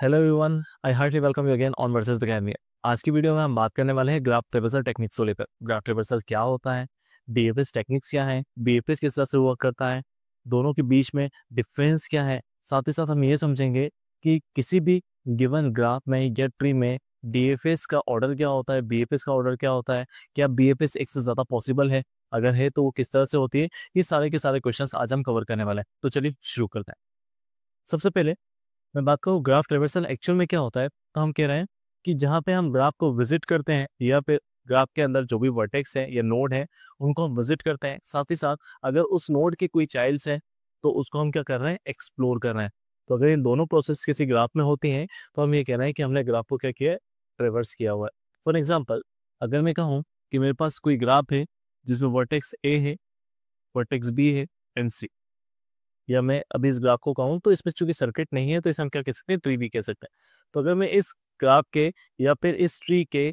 Hello everyone, I heartly welcome you again on versus the academy. आज की video में हम बात करने वाले हैं ग्राफ ट्रेवर्सल टेक्निक्स को लेकर। ग्राफ ट्रेवर्सल क्या होता है, डीएफएस टेक्निक्स क्या है, बीएफएस किस तरह से वर्क करता है, दोनों के बीच में डिफरेंस क्या है। साथ ही साथ हम ये समझेंगे कि किसी भी गिवन ग्राफ में या ट्री में डीएफएस का ऑर्डर क्या होता है, बीएफएस का ऑर्डर क्या होता है, क्या बीएफएस एक से ज़्यादा पॉसिबल है, अगर है तो वो किस तरह से होती है। ये सारे के सारे क्वेश्चंस आज हम कवर करने वाले हैं। तो चलिए शुरू करते हैं। सबसे पहले मैं बात करूँ ग्राफ ट्रेवर्सल एक्चुअल में क्या होता है, तो हम कह रहे हैं कि जहाँ पे हम ग्राफ को विजिट करते हैं या फिर ग्राफ के अंदर जो भी वर्टेक्स है या नोड है उनको हम विजिट करते हैं। साथ ही साथ अगर उस नोड के कोई चाइल्ड्स हैं तो उसको हम क्या कर रहे हैं, एक्सप्लोर कर रहे हैं। तो अगर इन दोनों प्रोसेस किसी ग्राफ में होती हैं तो हम ये कह रहे हैं कि हमने ग्राफ को क्या किया है, ट्रेवर्स किया हुआ है। फॉर एग्जाम्पल, अगर मैं कहूँ कि मेरे पास कोई ग्राफ है जिसमें वर्टेक्स ए है, वर्टेक्स बी है एंड सी, या मैं अभी इस ग्राफ को कहूँ तो इसमें चूंकि सर्किट नहीं है तो इसे हम क्या कह सकते हैं, ट्री भी कह सकते हैं। तो अगर मैं इस ग्राफ के या फिर इस ट्री के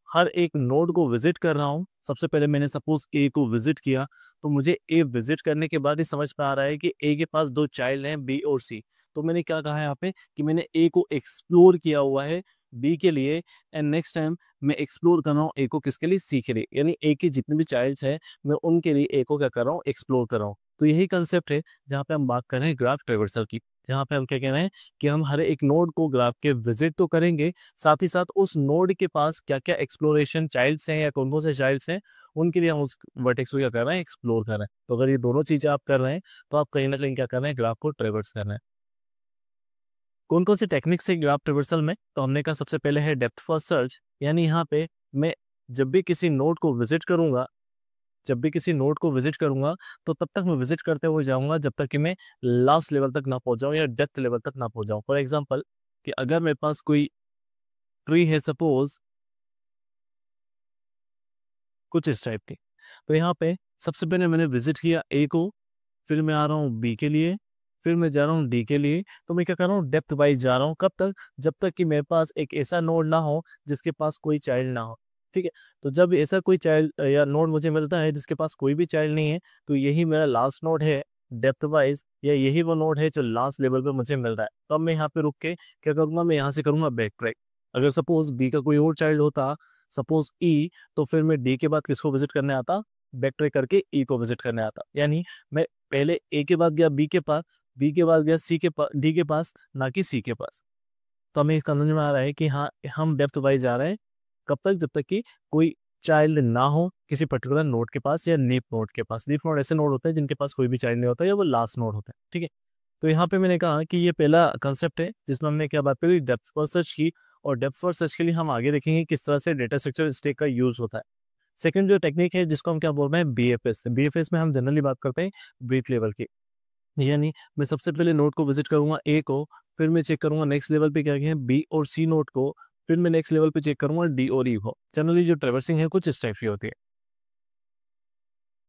हर एक नोड को विजिट कर रहा हूँ, सबसे पहले मैंने सपोज ए को विजिट किया, तो मुझे ए विजिट करने के बाद ही समझ में आ रहा है कि ए के पास दो चाइल्ड हैं, बी और सी। तो मैंने क्या कहा है यहाँ पे कि मैंने ए को एक्सप्लोर किया हुआ है बी के लिए, एंड नेक्स्ट टाइम मैं एक्सप्लोर कर रहा हूँ ए को किसके लिए, सी के लिए। यानी ए के जितने भी चाइल्ड्स हैं मैं उनके लिए ए को क्या कर रहा हूँ, एक्सप्लोर कर रहा हूँ। तो यही कंसेप्ट है जहाँ पे हम बात कर रहे हैं ग्राफ ट्रेवर्सल की, जहाँ पे हम क्या कह रहे हैं कि हम हर एक नोड को ग्राफ के विजिट तो करेंगे, साथ ही साथ उस नोड के पास क्या क्या एक्सप्लोरेशन चाइल्ड्स हैं या कौन कौन से चाइल्ड्स हैं उनके लिए हम उस वर्टेक्स को क्या कर रहे हैं, एक्सप्लोर कर रहे हैं। तो अगर ये दोनों चीजें आप कर रहे हैं तो आप कहीं ना कहीं क्या कर रहे हैं, ग्राफ को ट्रेवर्स कर रहे हैं। कौन कौन से टेक्निक्स है ग्राफ ट्रेवर्सल में, तो हमने कहा सबसे पहले है डेप्थ फर्स्ट सर्च। यानी यहाँ पे मैं जब भी किसी नोड को विजिट करूंगा, जब भी किसी नोड को विजिट करूंगा तो तब तक मैं विजिट करते हुए जाऊंगा जब तक कि मैं लास्ट लेवल तक ना पहुंच जाऊं या डेप्थ लेवल तक ना पहुंच जाऊं। फॉर एग्जांपल, कि अगर मेरे पास कोई ट्री है सपोज कुछ इस टाइप की, तो यहाँ पे सबसे पहले मैंने विजिट किया ए को, फिर मैं आ रहा हूँ बी के लिए, फिर मैं जा रहा हूँ डी के लिए। तो मैं क्या कर रहा हूँ, डेप्थ वाइज जा रहा हूँ। कब तक, जब तक कि मेरे पास एक ऐसा नोड ना हो जिसके पास कोई चाइल्ड ना हो। ठीक है, तो जब ऐसा कोई चाइल्ड या नोड मुझे मिलता है जिसके पास कोई भी चाइल्ड नहीं है, तो यही मेरा लास्ट नोड है डेप्थ वाइज, या यही वो नोड है जो लास्ट लेवल पे मुझे मिल रहा है। तो अब मैं यहाँ पे रुक के क्या करूंगा, मैं यहाँ से करूंगा बैक ट्रैक। अगर सपोज बी का कोई और चाइल्ड होता, सपोज ई, तो फिर मैं डी के बाद किसको विजिट करने आता, बैक ट्रैक करके ई को विजिट करने आता। यानी मैं पहले ए के बाद गया बी के पास, बी के बाद गया सी के पास, डी के पास, ना कि सी के पास। तो हमें समझ में आ रहा है कि हाँ, हम डेप्थ वाइज जा रहे हैं। कब तक, जब तक कि कोई चाइल्ड ना हो किसी पर्टिकुलर नोड के पास या लीफ नोड के पास। लीफ नोड ऐसे नोड होते हैं जिनके पास कोई भी चाइल्ड नहीं होता या वो लास्ट नोड होता है। ठीक है, तो यहाँ पे मैंने कहा कि ये पहला कंसेप्ट है जिसमें हमने क्या बात करी, डेप्थ फर्स्ट सर्च की। और डेप्थ फर्स्ट सर्च के लिए हम आगे देखेंगे किस तरह से डेटा स्ट्रक्चर स्टैक का यूज होता है। सेकंड जो टेक्निक है जिसको हम क्या बोल रहे हैं, बीएफएस। बीएफएस में हम जनरली बात करते हैं ब्रीथ लेवल की। यानी मैं सबसे पहले नोड को विजिट करूंगा ए को, फिर मैं चेक करूंगा नेक्स्ट लेवल पे क्या है बी और सी नोड को, फिर मैं नेक्स्ट लेवल पे चेक करूंगा डी और ई को। जनरली जो ट्रेवर्सिंग है कुछ इस टाइप की होती है।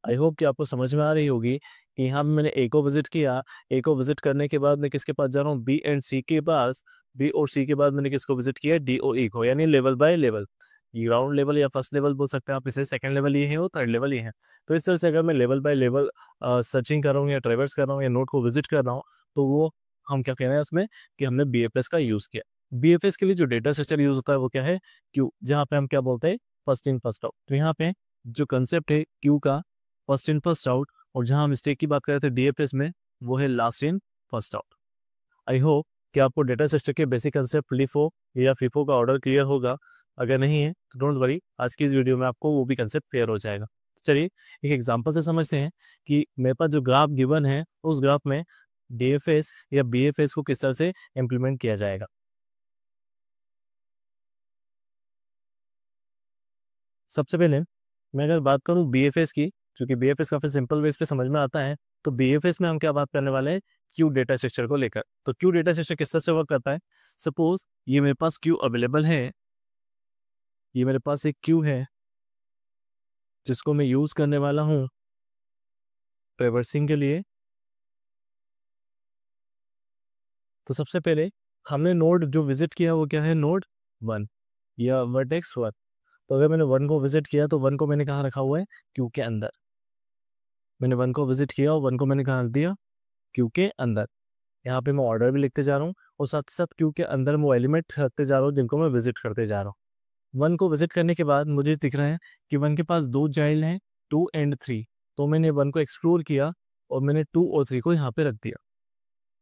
आई होप कि आपको समझ में आ रही होगी कि यहाँ पे मैंने ए को विजिट किया, ए को विजिट करने के बाद मैं किसके पास जा रहा हूँ, बी एंड सी के पास, बी और सी के बाद मैंने किसको विजिट किया, डी और ई को। यानी level by level, ground level या फर्स्ट लेवल बोल सकते हैं आप इसे, सेकंड लेवल ये है और थर्ड लेवल ये है। तो इस तरह से अगर मैं लेवल बाय लेवल सर्चिंग कर रहा हूँ या ट्रेवर्स कर रहा हूँ या नोड को विजिट कर रहा हूँ, तो वो हम क्या कह रहे हैं उसमें कि हमने बीएफएस का यूज किया। बीएफएस के लिए जो डेटा स्ट्रक्चर यूज होता है वो क्या है, क्यू, जहाँ पे हम क्या बोलते हैं, फर्स्ट इन फर्स्ट आउट। तो यहाँ पे जो कंसेप्ट है क्यू का, फर्स्ट इन फर्स्ट आउट, और जहां हम स्टेक की बात कर रहे थे डीएफएस में, वो है last in first out. I hope कि आपको डेटा स्ट्रक्चर के बेसिक कंसेप्ट लिफो या फिफो का ऑर्डर क्लियर होगा। अगर नहीं है तो डोंट वरी, आज की इस वीडियो में आपको वो भी कंसेप्ट क्लियर हो जाएगा। तो चलिए एक एग्जांपल से समझते हैं कि मेरे पास जो ग्राफ गिवन है उस ग्राफ में डीएफएस या बीएफएस को किस तरह से इम्प्लीमेंट किया जाएगा। सबसे पहले मैं अगर बात करूं बीएफएस की, क्योंकि बीएफएस काफी सिंपल वेज पे समझ में आता है, तो बीएफएस में हम क्या बात करने वाले हैं, क्यू डेटा स्ट्रक्चर को लेकर। तो क्यू डेटा स्ट्रक्चर किस तरह से वर्क करता है, सपोज ये मेरे पास क्यू अवेलेबल है, ये मेरे पास एक क्यू है जिसको मैं यूज करने वाला हूँ ट्रेवर्सिंग के लिए। तो सबसे पहले हमने नोड जो विजिट किया वो क्या है, नोड 1 या वर्टेक्स 1। तो अगर मैंने 1 को विजिट किया तो 1 को मैंने कहाँ रखा हुआ है, क्यू के अंदर। मैंने 1 को विजिट किया और 1 को मैंने कहाँ रख दिया, क्यू के अंदर। यहाँ पे मैं ऑर्डर भी लिखते जा रहा हूँ और साथ ही साथ क्यू के अंदर मैं वो एलिमेंट रखते जा रहा हूँ जिनको मैं विजिट करते जा रहा हूँ। 1 को विजिट करने के बाद मुझे दिख रहा है कि 1 के पास 2 चाइल्ड हैं, 2 एंड 3। तो मैंने 1 को एक्सप्लोर किया और मैंने 2 और 3 को यहाँ पे रख दिया।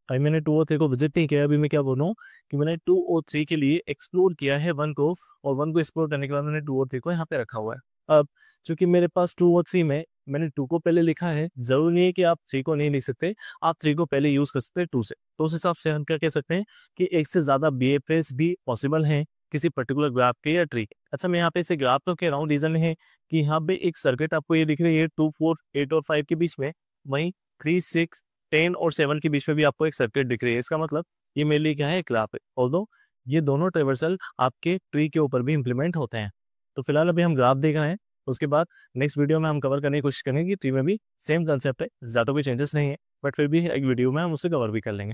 अभी मैंने 2 और 3 को विजिट नहीं किया, अभी मैं क्या बोल रहा हूँ कि मैंने 2 और 3 के लिए एक्सप्लोर किया है 1 को, और 1 को एक्सप्लोर करने के बाद मैंने 2 और 3 को यहाँ पे रखा हुआ है। अब चूंकि मेरे पास 2 और 3 में मैंने 2 को पहले लिखा है, जरूरी नहीं है कि आप 3 को नहीं लिख सकते, आप 3 को पहले यूज कर सकते हैं 2 से। तो उस हिसाब से हम क्या कह सकते हैं कि एक से ज्यादा बीएफएस भी पॉसिबल है किसी पर्टिकुलर ग्राफ के या ट्री के। अच्छा, मैं यहाँ पे इसे ग्राफ तो कह रहा हूँ, रीजन है कि यहाँ पे एक सर्किट आपको ये दिख रही है 2, 4, 8 और 5 के बीच में, वहीं 3, 6, 10 और 7 के बीच में भी आपको एक सर्किट दिख रही है। इसका मतलब ये मेरे लिए क्या है, ग्राफ है। ऑल्दो ये दोनों ट्रेवर्सल आपके ट्री के ऊपर भी इंप्लीमेंट होते हैं। तो फिलहाल अभी हम ग्राफ देख रहे हैं, उसके बाद नेक्स्ट वीडियो में हम कवर करने की कोशिश करेंगे कि ट्री में भी सेम कंसेप्ट है, ज़्यादा कोई चेंजेस नहीं है, बट फिर भी एक वीडियो में हम उसे कवर भी कर लेंगे।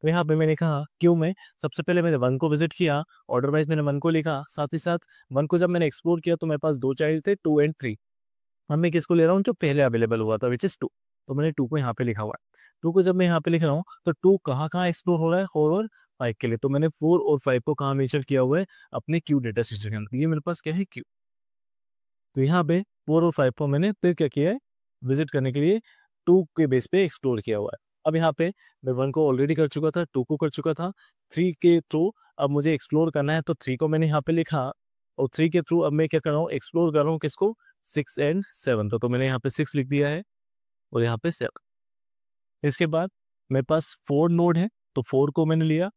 तो यहाँ पे मैंने कहा क्यों में सबसे पहले मैंने 1 को विजिट किया, ऑर्डर वाइज मैंने 1 को लिखा, साथ ही साथ 1 को जब मैंने एक्सप्लोर किया तो मेरे पास 2 चाइल्ड थे, 2 एंड 3। अब मैं किसको ले रहा हूँ, जो पहले अवेलेबल हुआ था विच इज 2। तो मैंने 2 को यहाँ पे लिखा हुआ है। 2 को जब मैं यहाँ पे लिख रहा हूँ तो 2 कहाँ कहाँ एक्सप्लोर हो रहा है, 4 और 5 के लिए। तो मैंने 4 और 5 को कहाँ मेंशन किया हुआ है, अपने क्यू डेटा स्ट्रक्चर के अंदर। ये मेरे पास क्या है, क्यू। तो यहाँ पे 4 और 5 को मैंने फिर क्या किया है, विजिट करने के लिए 2 के बेस पे एक्सप्लोर किया हुआ है। अब यहाँ पे मैं 1 को ऑलरेडी कर चुका था, 2 को कर चुका था, 3 के थ्रू अब मुझे एक्सप्लोर करना है, तो 3 को मैंने यहाँ पे लिखा, और 3 के थ्रू अब मैं क्या कर रहा हूँ, एक्सप्लोर कर रहा हूँ किसको, 6 एंड 7। तो मैंने यहाँ पे 6 लिख दिया है और यहाँ पे 7। इसके बाद मेरे पास 4 नोड है, तो 4 को मैंने लिया,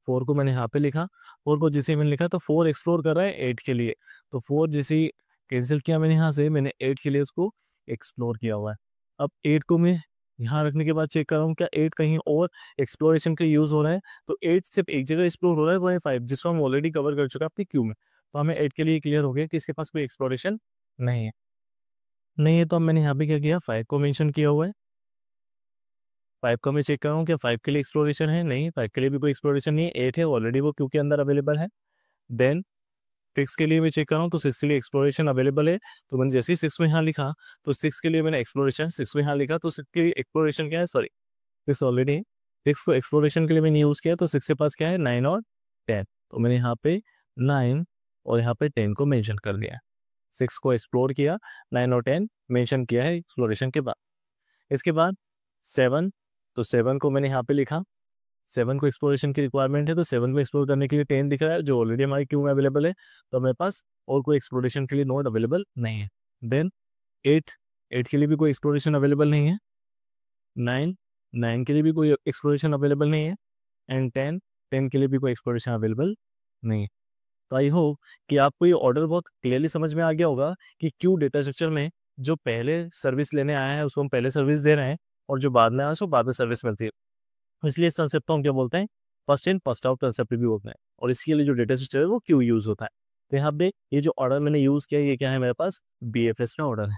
4 को मैंने यहाँ पे लिखा, 4 को जैसे मैंने लिखा तो 4 एक्सप्लोर कर रहा है 8 के लिए, तो 4 जैसे कैंसिल किया मैंने यहाँ से, मैंने 8 के लिए उसको एक्सप्लोर किया हुआ है। अब 8 को मैं यहाँ रखने के बाद चेक कर रहा हूँ क्या 8 कहीं और एक्सप्लोरेशन के लिए यूज हो रहा है, तो 8 सिर्फ एक जगह एक्सप्लोर हो रहा है, वो है 5, जिसको हम ऑलरेडी कवर कर चुका है अपनी क्यू में। तो हमें 8 के लिए क्लियर हो गया कि इसके पास कोई एक्सप्लोरेशन नहीं है। नहीं है तो अब मैंने यहाँ पे क्या किया, 5 को मेंशन किया हुआ है। 5 को मैं चेक कर रहा हूँ क्या 5 के लिए एक्सप्लोरेशन है, नहीं, 5 के लिए भी कोई एक्सप्लोरेशन नहीं है, 8 है ऑलरेडी, वो क्यू के अंदर अवेलेबल है। देन 6 के लिए मैं चेक कर रहा हूँ तो 6 के लिए एक्सप्लोरेशन अवेलेबल है, तो मैंने जैसे ही 6 में यहाँ लिखा तो 6 के लिए मैंने एक्सप्लोरेशन 6 में यहाँ लिखा, तो 6 के लिए एक्सप्लोरेशन क्या है, सॉरी 6 ऑलरेडी है, 6 को एक्सप्लोरेशन के लिए मैंने यूज़ किया, तो 6 के पास क्या है, 9 और 10। तो मैंने यहाँ पे 9 और यहाँ पे 10 को मेंशन कर दिया, 6 को एक्सप्लोर किया, 9 और 10 मेंशन किया है एक्सप्लोरेशन के बाद। इसके बाद 7, तो 7 को मैंने यहाँ पे लिखा, 7 को एक्सप्लोरेशन की रिक्वायरमेंट है, तो 7 को एक्सप्लोर करने के लिए 10 दिख रहा है जो ऑलरेडी हमारी क्यू में अवेलेबल है, तो मेरे पास और कोई एक्सप्लोरेशन के लिए नोड अवेलेबल नहीं है। देन 8, 8 के लिए भी कोई एक्सप्लोरेशन अवेलेबल नहीं है। 9, 9 के लिए भी कोई एक्सप्लोरेशन अवेलेबल नहीं है। एंड 10, 10 के लिए भी कोई एक्सप्लोरेशन अवेलेबल नहीं है। तो आई होप कि आपको ये ऑर्डर बहुत क्लियरली समझ में आ गया होगा कि क्यू डेटा स्ट्रक्चर में जो पहले सर्विस लेने आया है उसको हम पहले सर्विस दे रहे हैं, और जो बाद में आया उसको बाद में सर्विस मिलती है। इसलिए इस कंसेप्ट को हम क्या बोलते हैं, first in first out concept भी बोलते हैं, और इसके लिए जो डेटा स्ट्रक्चर है वो क्यू यूज होता है। तो यहाँ पे ये जो ऑर्डर मैंने यूज किया ये क्या है, मेरे पास बीएफएस का ऑर्डर है।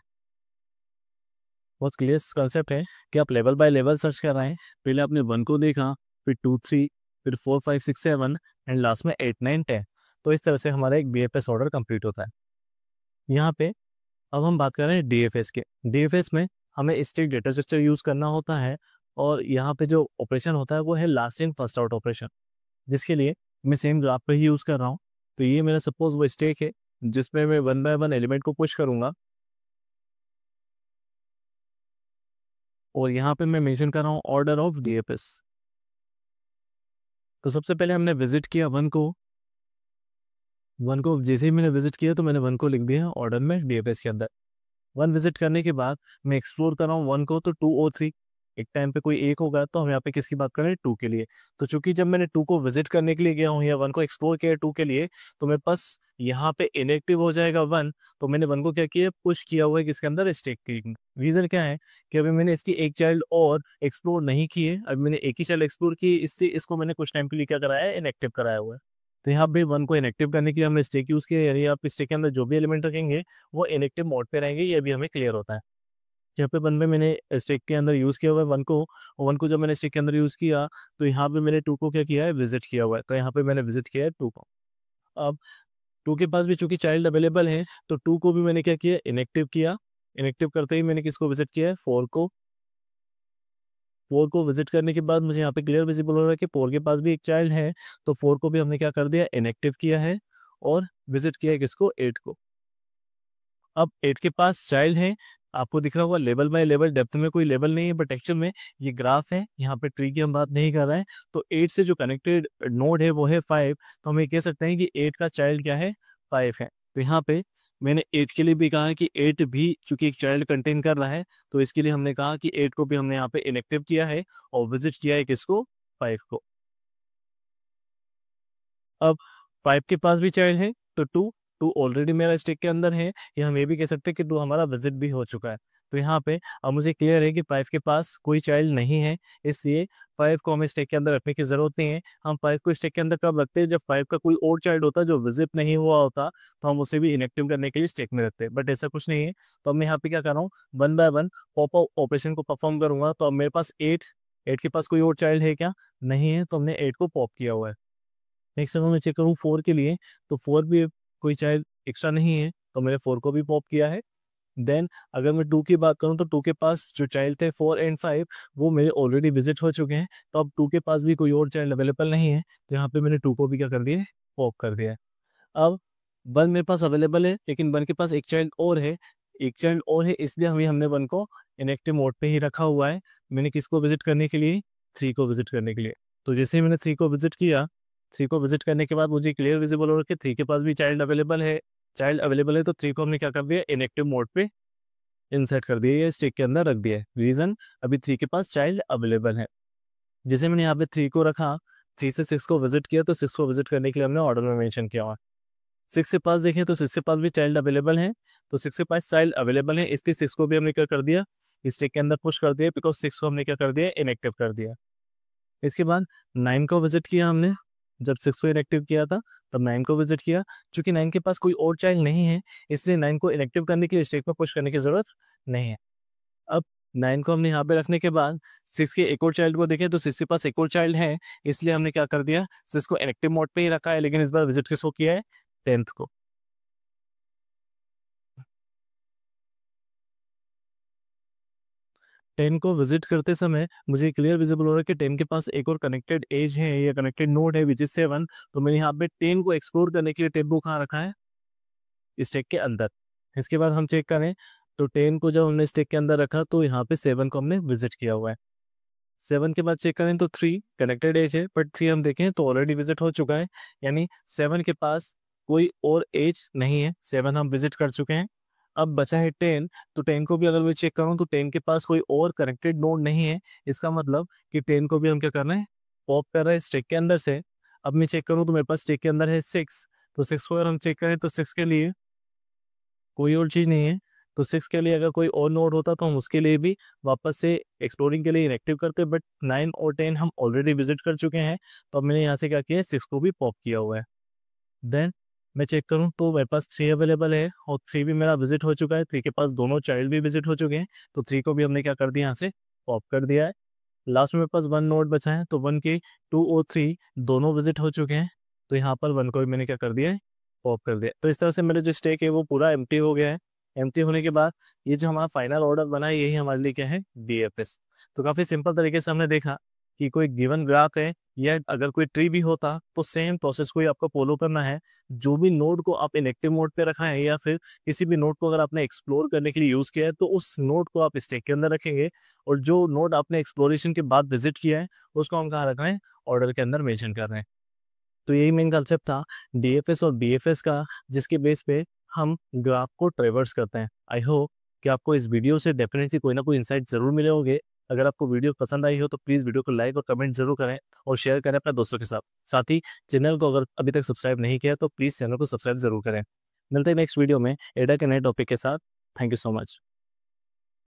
बहुत क्लियर कंसेप्ट है कि आप लेवल बाय लेवल सर्च कर रहे हैं, पहले आपने 1 को देखा, फिर 2, 3, फिर 4, 5, 6, 7 एंड लास्ट में 8, 9, 10। तो इस तरह से हमारा एक बीएफएस ऑर्डर कंप्लीट होता है। यहाँ पे अब हम बात कर रहे हैं डीएफएस के। डीएफएस में हमें स्टैक डेटा स्ट्रक्चर यूज करना होता है, और यहाँ पे जो ऑपरेशन होता है वो है last in first out operation, जिसके लिए मैं सेम ग्राफ पे ही यूज कर रहा हूँ। तो ये मेरा सपोज वो स्टैक है जिसमें मैं 1 बाय 1 एलिमेंट को पुश करूंगा, और यहाँ पे मैं मेंशन कर रहा हूँ ऑर्डर ऑफ डीएफएस। तो सबसे पहले हमने विजिट किया 1 को, 1 को जैसे ही मैंने विजिट किया तो मैंने 1 को लिख दिया ऑर्डर में डीएफएस के अंदर। 1 विजिट करने के बाद मैं एक्सप्लोर कर रहा हूँ 1 को, तो 2 और 3 एक टाइम पे कोई एक होगा, तो हम यहाँ पे किसकी बात करें, 2 के लिए। तो चूंकि जब मैंने 2 को विजिट करने के लिए गया हूँ या 1 को एक्सप्लोर किया 2 के लिए, तो मेरे पास यहाँ पे इनएक्टिव हो जाएगा 1। तो मैंने 1 को क्या किया, पुश किया हुआ है किसके अंदर, स्टैक की। रीजन क्या है कि अभी मैंने इसकी एक चाइल्ड और एक्सप्लोर नहीं की है, अभी मैंने एक ही चाइल्ड एक्सप्लोर की, इससे इसको मैंने कुछ टाइम के लिए क्या कराया है, इनएक्टिव कराया हुआ है। तो यहाँ पे 1 को इनएक्टिव करने के लिए हमने स्टैक यूज किया, यानी आप स्टैक के अंदर जो भी एलिमेंट रखेंगे वो इनएक्टिव मोड पे रहेंगे, ये भी हमें क्लियर होता है। यहाँ पे 1 में मैंने स्टैक के अंदर यूज़ किया हुआ है 1 को, और 1 को जब मैंने स्टैक के अंदर यूज़ किया तो यहाँ पे मैंने 2 को क्या किया है, विजिट किया हुआ है। तो यहाँ पे मैंने विजिट किया है 2 को। अब 2 के पास भी चूंकि चाइल्ड अवेलेबल है, तो 2 को भी मैंने क्या किया, इनएक्टिव किया। इनएक्टिव करते ही मैंने किसको विजिट किया है, 4 को। 4 को विजिट करने के बाद मुझे यहाँ पे क्लियर विजिबल हो रहा है कि 4 के पास भी एक चाइल्ड है, तो 4 को भी हमने क्या कर दिया, इनएक्टिव किया है और विजिट किया है किसको, 8 को। अब 8 के पास चाइल्ड है, आपको दिख रहा होगा लेवल बाय लेवल, डेप्थ में कोई लेवल नहीं है, बट एक्चुअल में ये ग्राफ है, यहाँ पे ट्री की हम बात नहीं कर रहे हैं। तो 8 से जो कनेक्टेड नोड है वो है 5, तो हम ये कह सकते हैं कि 8 का चाइल्ड क्या है, 5 है। तो यहाँ पे मैंने 8 के लिए भी कहा कि 8 भी चूंकि एक चाइल्ड कंटेन कर रहा है, तो इसके लिए हमने कहा कि 8 को भी हमने यहाँ पे इनएक्टिव किया है और विजिट किया है किसको, 5 को। अब 5 के पास भी चाइल्ड है, तो 2 ऑलरेडी मेरा स्टेक के अंदर है, या हम ये भी कह सकते हैं कि 2 हमारा विजिट भी हो चुका है। तो यहाँ पे अब मुझे क्लियर है कि 5 के पास कोई चाइल्ड नहीं है, इसलिए 5 को हमें स्टेक के अंदर रखने की जरूरत नहीं है। हम 5 को स्टेक के अंदर कब रखते हैं, जब 5 का कोई और चाइल्ड होता है जो विजिट नहीं हुआ होता, तो हम उसे भी इनएक्टिव करने के लिए स्टेक में रखते हैं, बट ऐसा कुछ नहीं है। तो अब मैं यहाँ पे क्या कर रहा हूँ, 1 बाय 1 पॉप ऑपरेशन को परफॉर्म करूंगा। तो अब मेरे पास 8 के पास कोई और चाइल्ड है क्या, नहीं है, तो हमने 8 को पॉप किया हुआ है। नेक्स्ट अगर मैं चेक करूँ 4 के लिए, तो 4 भी कोई चाइल्ड एक्स्ट्रा नहीं है, तो मैंने 4 को भी पॉप किया है। देन अगर मैं 2 की बात करूँ, तो 2 के पास जो चाइल्ड थे 4 एंड 5 वो मेरे ऑलरेडी विजिट हो चुके हैं, तो अब 2 के पास भी कोई और चाइल्ड अवेलेबल नहीं है, तो यहाँ पे मैंने 2 को भी क्या कर दिया है, पॉप कर दिया है। अब 1 मेरे पास अवेलेबल है, लेकिन 1 के पास एक चाइल्ड और है, एक चाइल्ड और है, इसलिए हमने 1 को इनएक्टिव मोड पे ही रखा हुआ है। मैंने किसको विजिट करने के लिए, 3 को विजिट करने के लिए। तो जैसे ही मैंने 3 को विजिट किया, 3 को विजिट करने के बाद मुझे क्लियर विजिबल हो रहा है कि 3 के पास भी चाइल्ड अवेलेबल है, तो 3 को हमने क्या कर दिया, इनएक्टिव मोड पे इंसर्ट कर दिया, या स्टिक के अंदर रख दिया है। रीजन, अभी 3 के पास चाइल्ड अवेलेबल है। जैसे मैंने यहाँ पे 3 को रखा, 3 से 6 को विजिट किया, तो 6 को विजिट करने के लिए हमने ऑर्डर में मेंशन किया हुआ है। 6 के पास देखें तो 6 के पास भी चाइल्ड अवेलेबल है, तो 6 के पास चाइल्ड अवेलेबल है, इसलिए 6 को भी हमने क्या कर दिया, स्टिक के अंदर पुश कर दिया, बिकॉज 6 को हमने क्या कर दिया, इनएक्टिव कर दिया। इसके बाद 9 को विजिट किया हमने, जब 6 को इनएक्टिव किया था तब 9 को विजिट किया। चूंकि 9 के पास कोई और चाइल्ड नहीं है, इसलिए 9 को इनएक्टिव करने के लिए स्टेक पर पुश करने की जरूरत नहीं है। अब 9 को हमने यहाँ पे रखने के बाद 6 के एक और चाइल्ड को देखें, तो 6 के पास एक और चाइल्ड है, इसलिए हमने क्या कर दिया, 6 को इनएक्टिव मोड पे ही रखा है, लेकिन इस बार विजिट किसको किया है, 10th को। 10 को विजिट करते समय मुझे क्लियर विजिबल हो रहा है कि 10 के पास एक और कनेक्टेड एज है या कनेक्टेड नोड है विच इज 7। तो मैंने यहाँ पे 10 को एक्सप्लोर करने के लिए टेम्पो कहाँ रखा है, स्टेक के अंदर। इसके बाद हम चेक करें, तो 10 को जब हमने स्टेक के अंदर रखा, तो यहाँ पे 7 को हमने विजिट किया हुआ है। 7 के बाद चेक करें तो 3 कनेक्टेड एज है, बट 3 हम देखें तो ऑलरेडी विजिट हो चुका है, यानी 7 के पास कोई और एज नहीं है, 7 हम विजिट कर चुके हैं। अब बचा है 10, तो 10 को भी अगर मैं चेक करूं तो 10 के पास कोई और कनेक्टेड नोड नहीं है, इसका मतलब कि 10 को भी हम क्या कर रहे हैं, पॉप कर रहे हैं स्टेक के अंदर से। अब मैं चेक करूं तो मेरे पास स्टेक के अंदर है 6, तो 6 को अगर हम चेक करें तो 6 के लिए कोई और चीज़ नहीं है, तो 6 के लिए अगर कोई और नोड होता तो हम उसके लिए भी वापस से एक्सप्लोरिंग के लिए इनएक्टिव करते, बट 9 और 10 हम ऑलरेडी विजिट कर चुके हैं, तो अब मैंने यहाँ से क्या किया है, 6 को भी पॉप किया हुआ है। देन मैं चेक करूं तो मेरे पास 3 अवेलेबल है, और 3 भी मेरा विजिट हो चुका है, 3 के पास दोनों चाइल्ड भी विजिट हो चुके हैं, तो 3 को भी हमने क्या कर दिया, यहाँ से पॉप कर दिया है। लास्ट में मेरे पास 1 नोड बचा है, तो 1 के 2 और 3 दोनों विजिट हो चुके हैं, तो यहाँ पर 1 को भी मैंने क्या कर दिया है, पॉप कर दिया। तो इस तरह से मेरा जो स्टेक है वो पूरा एम्प्टी हो गया है। एम्प्टी होने के बाद ये जो हमारा फाइनल ऑर्डर बना है, यही हमारे लिए क्या है, डीएफएस। तो काफ़ी सिंपल तरीके से हमने देखा कि कोई गिवन ग्राफ है, या अगर कोई ट्री भी होता तो सेम प्रोसेस को ही आपको फॉलो करना है। जो भी नोड को आप इनएक्टिव मोड पे रखा है, या फिर किसी भी नोड को अगर आपने एक्सप्लोर करने के लिए यूज़ किया है, तो उस नोड को आप स्टेक के अंदर रखेंगे, और जो नोड आपने एक्सप्लोरेशन के बाद विजिट किया है उसको हम कहाँ रख रहे हैं, ऑर्डर के अंदर मेंशन कर रहे हैं। तो यही मेन कंसेप्ट था डीएफएस और बीएफएस का, जिसके बेस पे हम ग्राफ को ट्रेवर्स करते हैं। आई होप कि आपको इस वीडियो से डेफिनेटली कोई ना कोई इंसाइट जरूर मिले होंगे। अगर आपको वीडियो पसंद आई हो तो प्लीज़ वीडियो को लाइक और कमेंट जरूर करें, और शेयर करें अपने दोस्तों के साथ। साथ ही चैनल को अगर अभी तक सब्सक्राइब नहीं किया तो प्लीज़ चैनल को सब्सक्राइब जरूर करें। मिलते हैं नेक्स्ट वीडियो में एडा के नए टॉपिक के साथ। Thank you so much.